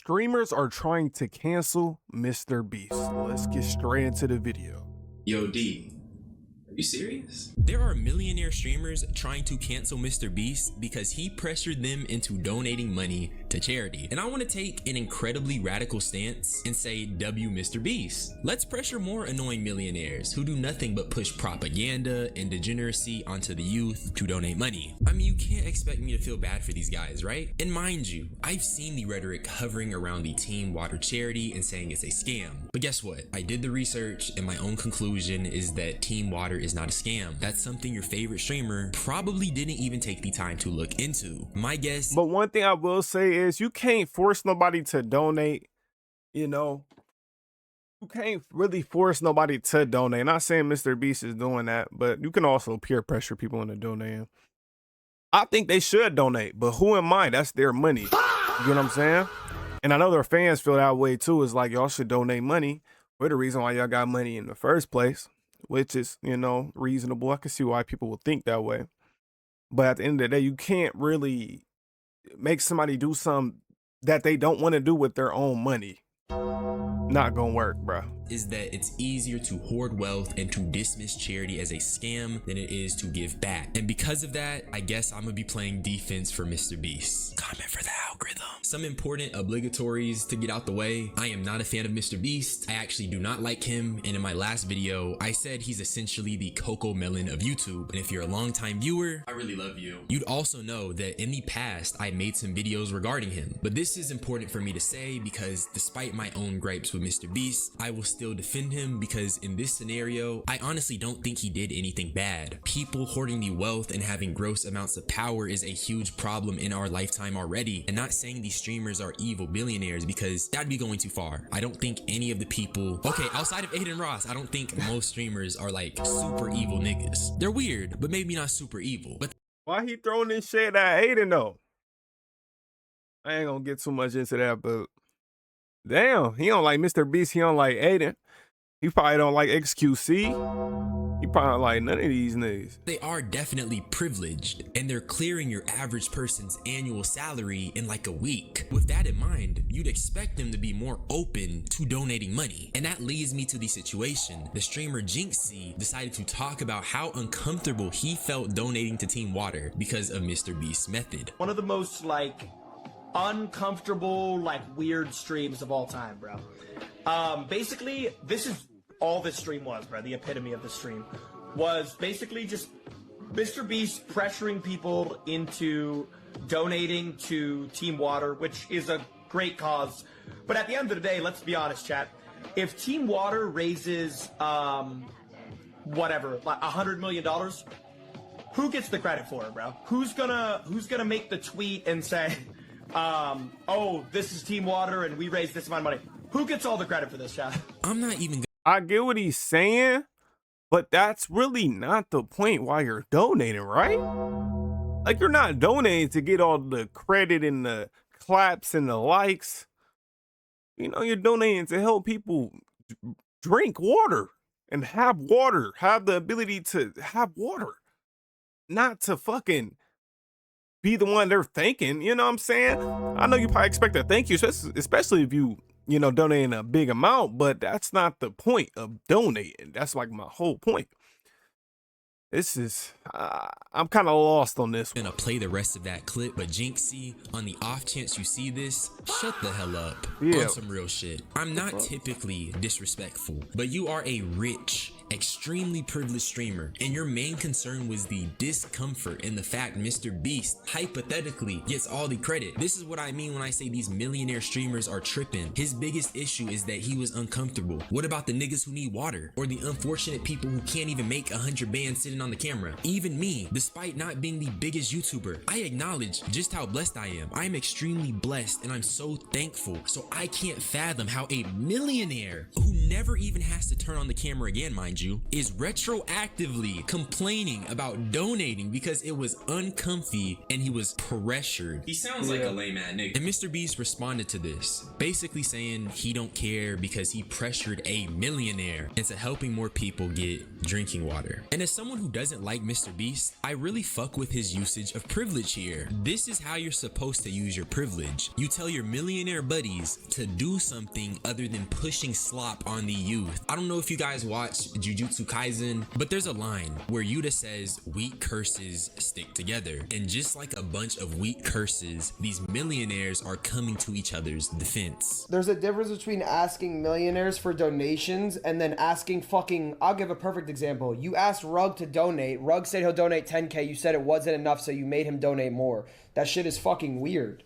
Streamers are trying to cancel MrBeast. Let's get straight into the video. Yo, D, are you serious? There are millionaire streamers trying to cancel MrBeast because he pressured them into donating money to charity. And I want to take an incredibly radical stance and say W MrBeast. Let's pressure more annoying millionaires who do nothing but push propaganda and degeneracy onto the youth to donate money. I mean, you can't expect me to feel bad for these guys, right? And mind you, I've seen the rhetoric hovering around the Team Water charity and saying it's a scam. But guess what? I did the research and my own conclusion is that Team Water is not a scam. That's something your favorite streamer probably didn't even take the time to look into. My guess. But one thing I will say is you can't force nobody to donate, you know. You can't really force nobody to donate. Not saying MrBeast is doing that, but you can also peer pressure people into donating. I think they should donate, but who am I? That's their money. You get what I'm saying? And I know their fans feel that way too. It's like y'all should donate money. We're the reason why y'all got money in the first place, which is, you know, reasonable. I can see why people will think that way. But at the end of the day, you can't really make somebody do something that they don't want to do with their own money. Not gonna work, bro. Is that it's easier to hoard wealth and to dismiss charity as a scam than it is to give back. And because of that, I guess I'm gonna be playing defense for MrBeast. Comment for the algorithm. Some important obligatories to get out the way. I am not a fan of MrBeast. I actually do not like him. And in my last video, I said he's essentially the Coco Melon of YouTube. And if you're a longtime viewer, I really love you. You'd also know that in the past, I made some videos regarding him. But this is important for me to say because despite my own gripes with MrBeast, I will still defend him because in this scenario, I honestly don't think he did anything bad. People hoarding the wealth and having gross amounts of power is a huge problem in our lifetime already. And not saying these streamers are evil billionaires because that'd be going too far. I don't think any of the people, okay, outside of Aiden Ross, I don't think most streamers are like super evil niggas. They're weird, but maybe not super evil. But why he throwing this shit at Aiden though? I ain't gonna get too much into that, but damn, he don't like MrBeast, he don't like Aiden. He probably don't like XQC. He probably don't like none of these niggas. They are definitely privileged and they're clearing your average person's annual salary in like a week. With that in mind, you'd expect them to be more open to donating money. And that leads me to the situation. The streamer Jinxie decided to talk about how uncomfortable he felt donating to Team Water because of MrBeast's method. One of the most like uncomfortable, like weird streams of all time, bro. Basically, this is all this stream was, bro. The epitome of the stream was basically just MrBeast pressuring people into donating to Team Water, which is a great cause. But at the end of the day, let's be honest, chat. If Team Water raises, whatever, like $100 million, who gets the credit for it, bro? Who's gonna make the tweet and say, oh, this is Team Water and we raised this amount of money? Who gets all the credit for this, chat? I'm not even. I get what he's saying, but that's really not the point why you're donating, right? Like, you're not donating to get all the credit and the claps and the likes. You know, you're donating to help people drink water and have the ability to have water, not to fucking be the one they're thanking. You know what I'm saying? I know you probably expect a thank you, especially if you know, donating a big amount, but that's not the point of donating. That's like my whole point. This is, I'm kind of lost on this one. Gonna play the rest of that clip, but Jinxie, on the off chance you see this, shut the hell up. Yeah. On some real shit. I'm not typically disrespectful, but you are a rich, extremely privileged streamer, and your main concern was the discomfort and the fact MrBeast hypothetically gets all the credit. This is what I mean when I say these millionaire streamers are tripping. His biggest issue is that he was uncomfortable. What about the niggas who need water? Or the unfortunate people who can't even make 100 bands sitting on the camera? Even me, despite not being the biggest YouTuber, I acknowledge just how blessed I am. I am extremely blessed and I'm so thankful. So I can't fathom how a millionaire who never even has to turn on the camera again, mind you, you, is retroactively complaining about donating because it was uncomfy and he was pressured. He sounds like a lame ass nigga. And MrBeast responded to this, basically saying he don't care because he pressured a millionaire into helping more people get drinking water. And as someone who doesn't like MrBeast, I really fuck with his usage of privilege here. This is how you're supposed to use your privilege. You tell your millionaire buddies to do something other than pushing slop on the youth. I don't know if you guys watch Jujutsu Kaisen, but there's a line where Yuta says weak curses stick together. And just like a bunch of weak curses, these millionaires are coming to each other's defense. There's a difference between asking millionaires for donations and then asking fucking, I'll give a perfect example. You asked Rug to donate. Rug said he'll donate 10K. You said it wasn't enough, so you made him donate more. That shit is fucking weird.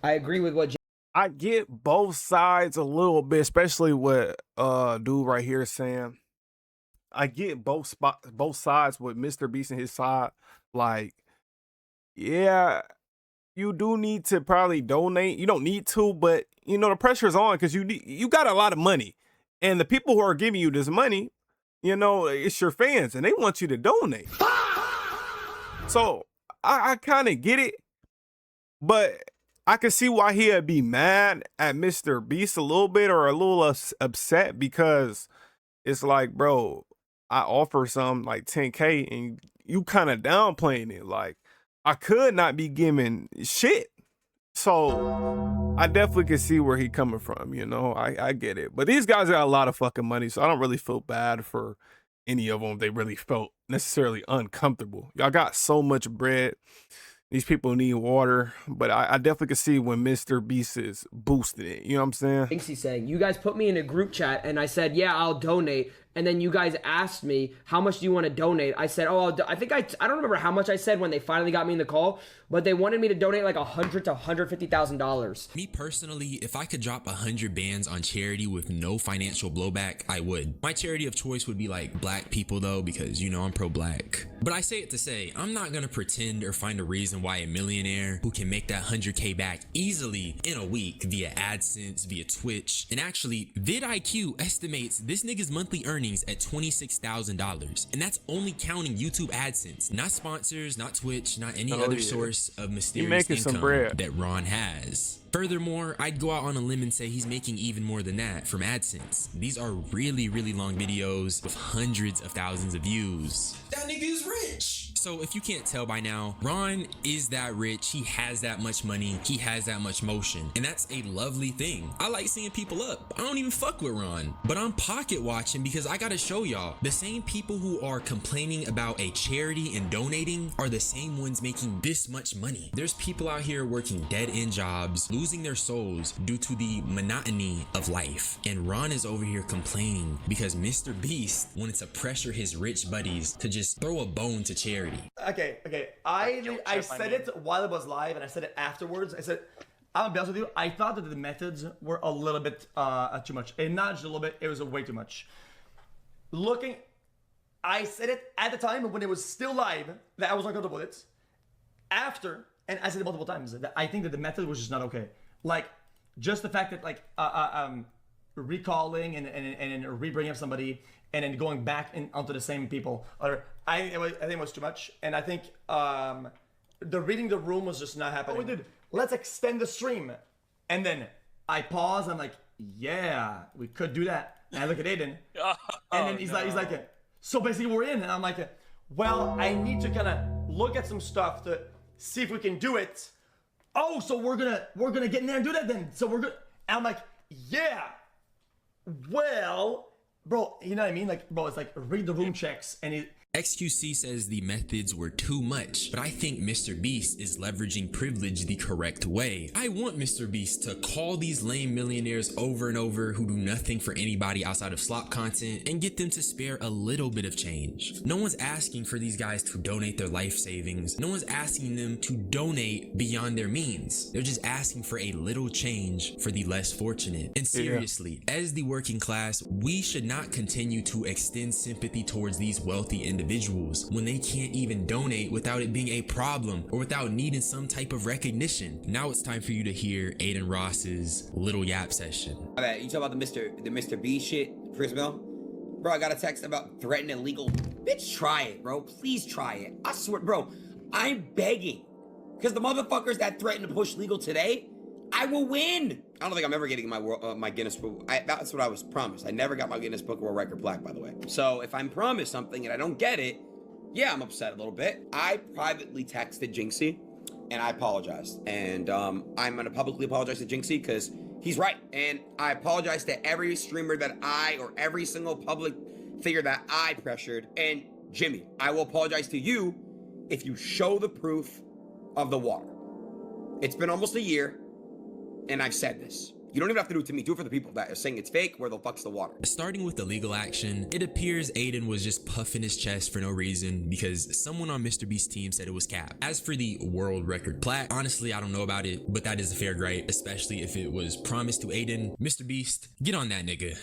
I agree with what I get both sides a little bit, especially what dude right here is saying. I get both sides with MrBeast and his side. Like, yeah, you do need to probably donate. You don't need to, but you know the pressure is on because you got a lot of money, and the people who are giving you this money, you know, it's your fans, and they want you to donate. So I kind of get it, but I can see why he'd be mad at MrBeast a little bit or a little upset because it's like, bro, I offer some like 10K and you kind of downplaying it. Like, I could not be giving shit. So I definitely can see where he coming from, you know, I get it. But these guys got a lot of fucking money, so I don't really feel bad for any of them. They really felt necessarily uncomfortable. Y'all got so much bread. These people need water, but I definitely can see when MrBeast is boosting it. You know what I'm saying? thinks he's saying. You guys put me in a group chat and I said, yeah, I'll donate. And then you guys asked me, how much do you want to donate? I said, oh, I don't remember how much I said when they finally got me in the call, but they wanted me to donate like $100,000 to $150,000. Me personally, if I could drop 100 bands on charity with no financial blowback, I would. My charity of choice would be like black people though, because you know I'm pro-black. But I say it to say, I'm not gonna pretend or find a reason why a millionaire who can make that 100K back easily in a week via AdSense, via Twitch, and actually vidIQ estimates this nigga's monthly earnings at $26,000, and that's only counting YouTube AdSense, not sponsors, not Twitch, not any other source of mysterious income that Ron has. Furthermore, I'd go out on a limb and say he's making even more than that from AdSense. These are really, really long videos with hundreds of thousands of views. That nigga is rich. So if you can't tell by now, Ron is that rich, he has that much money, he has that much motion, and that's a lovely thing. I like seeing people up. I don't even fuck with Ron, but I'm pocket watching because I gotta show y'all, the same people who are complaining about a charity and donating are the same ones making this much money. There's people out here working dead-end jobs, losing their souls due to the monotony of life, and Ron is over here complaining because MrBeast wanted to pressure his rich buddies to just throw a bone to charity. Okay. I said it while it was live, and I said it afterwards. I said, I'll be honest with you, I thought that the methods were a little bit too much. And not just a little bit, it was way too much. I said it at the time when it was still live that I was uncomfortable with it. After, and I said it multiple times, that I think that the method was just not okay. Like, just the fact that like recalling and re-bringing up somebody and then going back onto the same people, I think it was too much. And I think the reading the room was just not happening. Oh, we did. Let's extend the stream. And then I pause. I'm like, yeah, we could do that. And I look at Aiden, and then he's like, so basically we're in. And I'm like, well, I need to kind of look at some stuff to see if we can do it. Oh, so we're gonna get in there and do that then. So we're good. And I'm like, yeah. Well, bro, you know what I mean? Like, bro, it's like read the room checks, and XQC says the methods were too much, but I think MrBeast is leveraging privilege the correct way. I want MrBeast to call these lame millionaires over and over who do nothing for anybody outside of slop content and get them to spare a little bit of change. No one's asking for these guys to donate their life savings. No one's asking them to donate beyond their means. They're just asking for a little change for the less fortunate. And seriously, as the working class, we should not continue to extend sympathy towards these wealthy individuals when they can't even donate without it being a problem or without needing some type of recognition. Now it's time for you to hear Aiden Ross's little yap session. Okay, you talk about the MrBeast shit, first of all? Bro, I got a text about threatening illegal. Bitch, try it, bro. Please try it. I swear, bro, I'm begging. Because the motherfuckers that threaten to push legal today, I will win. I don't think I'm ever getting my my Guinness Book. That's what I was promised. I never got my Guinness Book World Record plaque, by the way. So if I'm promised something and I don't get it, yeah, I'm upset a little bit. I privately texted Jinxie and I apologized. And I'm going to publicly apologize to Jinxie because he's right. And I apologize to every streamer that or every single public figure that I pressured. And Jimmy, I will apologize to you if you show the proof of the water. It's been almost a year, and I've said this. You don't even have to do it to me. Do it for the people that are saying it's fake. Where the fuck's the water? Starting with the legal action, it appears Aiden was just puffing his chest for no reason because someone on MrBeast's team said it was cap. As for the world record plaque, honestly, I don't know about it, but that is a fair gripe, especially if it was promised to Aiden. MrBeast, get on that nigga.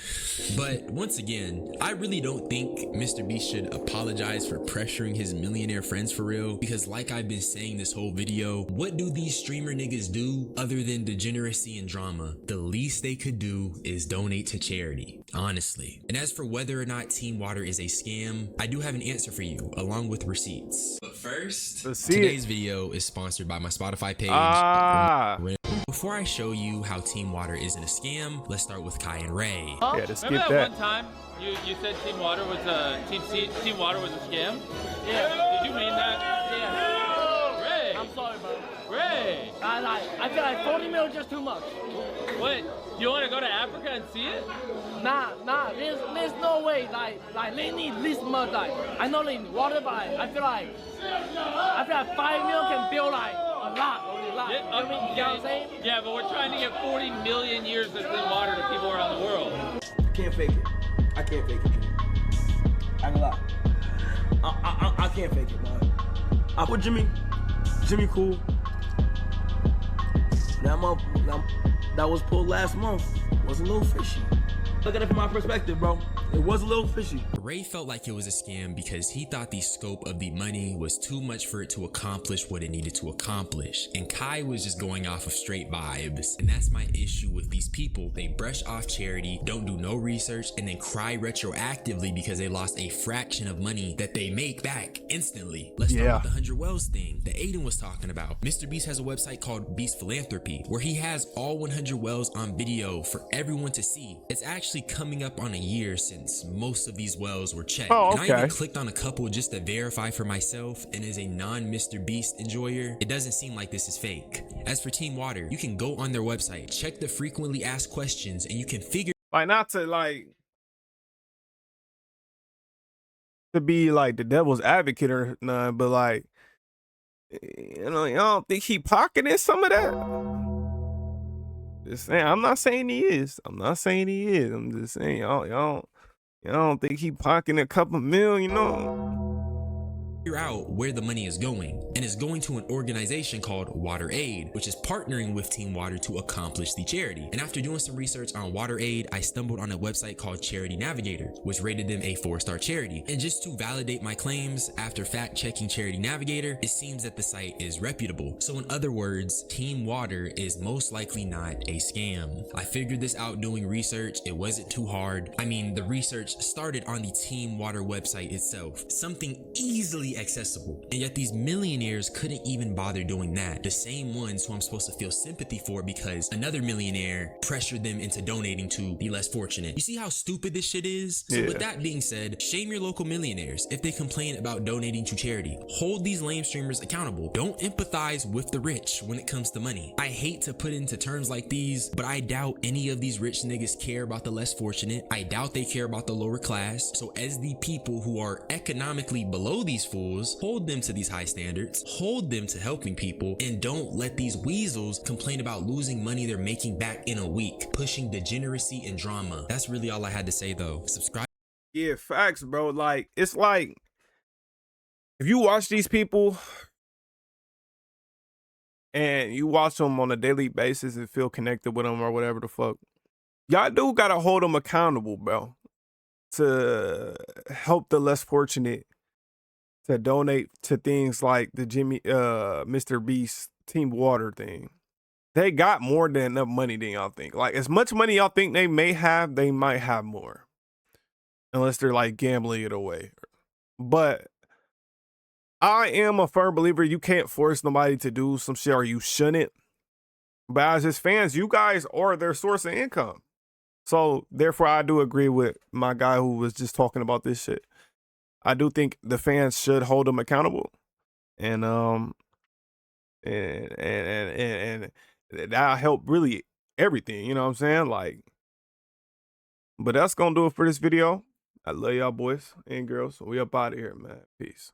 But once again, I really don't think MrBeast should apologize for pressuring his millionaire friends for real, because like I've been saying this whole video, what do these streamer niggas do other than degeneracy and drama? The least they could do is donate to charity, honestly. And as for whether or not Team Water is a scam, I do have an answer for you along with receipts. But first, today's video is sponsored by my Spotify page. Before I show you how Team Water isn't a scam, let's start with Kai and Ray. Yeah, to skip Remember that. one time you said Team Water was a Team Water was a scam? Yeah. Did you mean that? Yeah. Ray. I'm sorry, bro. Ray. I feel like 40 mil is just too much. What? Do you want to go to Africa and see it? Nah. There's no way. Like they need this much. Like I know they need water, but I feel like 5 mil can build like a lot. Yeah, You know what I'm saying? Yeah, but we're trying to get 40 million years of clean water to people around the world. Can't fake it. I can't fake it. I ain't gonna lie. I can't fake it, man. I put Jimmy cool. That was pulled last month. Was a little fishy. Look at it from my perspective, bro. It was a little fishy. Ray felt like it was a scam because he thought the scope of the money was too much for it to accomplish what it needed to accomplish. And Kai was just going off of straight vibes. And that's my issue with these people. They brush off charity, don't do no research, and then cry retroactively because they lost a fraction of money that they make back instantly. Let's start with the 100 wells thing that Aiden was talking about. MrBeast has a website called Beast Philanthropy where he has all 100 wells on video for everyone to see. It's actually coming up on a year since most of these wells were checked. And I even clicked on a couple just to verify for myself, and as a non-MrBeast enjoyer, it doesn't seem like this is fake. As for Team Water, you can go on their website, check the frequently asked questions, and you can figure Like, not to to be like the devil's advocate or none, but like, you know, y'all don't think he pocketing some of that? Just saying. I'm not saying he is. I'm just saying y'all don't think he pocketing a couple mil, you know? figure out where the money is going, and it's going to an organization called Water Aid, which is partnering with Team Water to accomplish the charity. And after doing some research on Water Aid, I stumbled on a website called Charity Navigator, which rated them a 4-star charity. And just to validate my claims, after fact-checking Charity Navigator, it seems that the site is reputable. So in other words, Team Water is most likely not a scam. I figured this out doing research. It wasn't too hard. I mean, the research started on the Team Water website itself, something easily accessible. And yet these millionaires couldn't even bother doing that. The same ones who I'm supposed to feel sympathy for because another millionaire pressured them into donating to the less fortunate. You see how stupid this shit is? So with that being said, shame your local millionaires if they complain about donating to charity. Hold these lame streamers accountable. Don't empathize with the rich when it comes to money. I hate to put into terms like these, but I doubt any of these rich niggas care about the less fortunate. I doubt they care about the lower class. So as the people who are economically below these fools, hold them to these high standards, hold them to helping people, and don't let these weasels complain about losing money they're making back in a week, pushing degeneracy and drama. That's really all I had to say though. Subscribe. Yeah, facts, bro. Like, it's like, if you watch these people and you watch them on a daily basis and feel connected with them or whatever the fuck, y'all do gotta hold them accountable, bro, to help the less fortunate, to donate to things like the MrBeast Team Water thing. They got more than enough money than y'all think. Like, as much money y'all think they may have, they might have more. unless they're like gambling it away. But I am a firm believer you can't force nobody to do some shit, or you shouldn't. But as his fans, you guys are their source of income. So therefore, I do agree with my guy who was just talking about this shit. I do think the fans should hold them accountable, and that'll help really everything. You know what I'm saying? Like, but that's gonna do it for this video. I love y'all boys and girls. We up out of here, man. Peace.